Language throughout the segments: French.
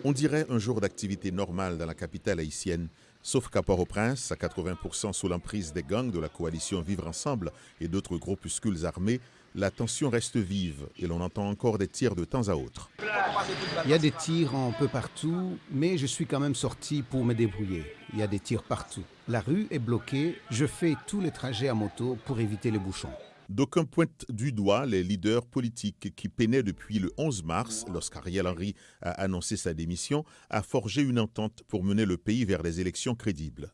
On dirait un jour d'activité normale dans la capitale haïtienne, sauf qu'à Port-au-Prince, à 80% sous l'emprise des gangs de la coalition Vivre Ensemble et d'autres groupuscules armés, la tension reste vive et l'on entend encore des tirs de temps à autre. Il y a des tirs un peu partout, mais je suis quand même sorti pour me débrouiller. Il y a des tirs partout. La rue est bloquée, je fais tous les trajets à moto pour éviter les bouchons. D'aucuns pointent du doigt les leaders politiques qui peinaient depuis le 11 mars, lorsqu'Ariel Henry a annoncé sa démission, à forger une entente pour mener le pays vers des élections crédibles.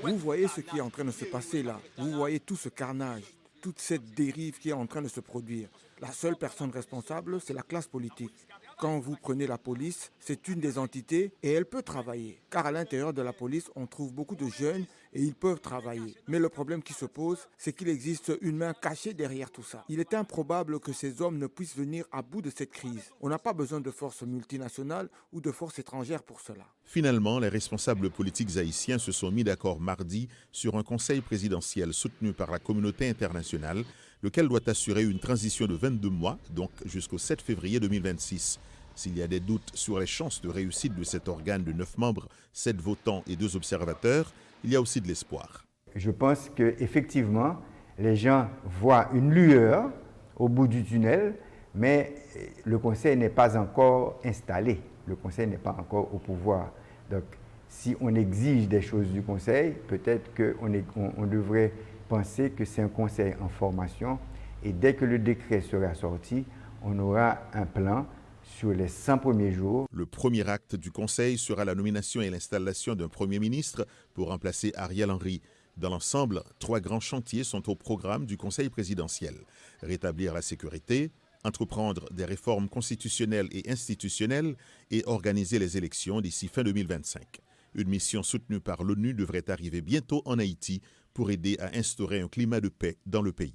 Vous voyez ce qui est en train de se passer là. Vous voyez tout ce carnage, toute cette dérive qui est en train de se produire. La seule personne responsable, c'est la classe politique. Quand vous prenez la police, c'est une des entités et elle peut travailler. Car à l'intérieur de la police, on trouve beaucoup de jeunes et ils peuvent travailler. Mais le problème qui se pose, c'est qu'il existe une main cachée derrière tout ça. Il est improbable que ces hommes ne puissent venir à bout de cette crise. On n'a pas besoin de forces multinationales ou de forces étrangères pour cela. Finalement, les responsables politiques haïtiens se sont mis d'accord mardi sur un conseil présidentiel soutenu par la communauté internationale, lequel doit assurer une transition de 22 mois, donc jusqu'au 7 février 2026. S'il y a des doutes sur les chances de réussite de cet organe de 9 membres, 7 votants et 2 observateurs, il y a aussi de l'espoir. Je pense qu'effectivement, les gens voient une lueur au bout du tunnel, mais le Conseil n'est pas encore installé. Le Conseil n'est pas encore au pouvoir. Donc, si on exige des choses du Conseil, peut-être qu'on devrait penser que c'est un Conseil en formation et dès que le décret sera sorti, on aura un plan sur les 100 premiers jours. Le premier acte du Conseil sera la nomination et l'installation d'un Premier ministre pour remplacer Ariel Henry. Dans l'ensemble, 3 grands chantiers sont au programme du Conseil présidentiel. Rétablir la sécurité, entreprendre des réformes constitutionnelles et institutionnelles et organiser les élections d'ici fin 2025. Une mission soutenue par l'ONU devrait arriver bientôt en Haïti pour aider à instaurer un climat de paix dans le pays.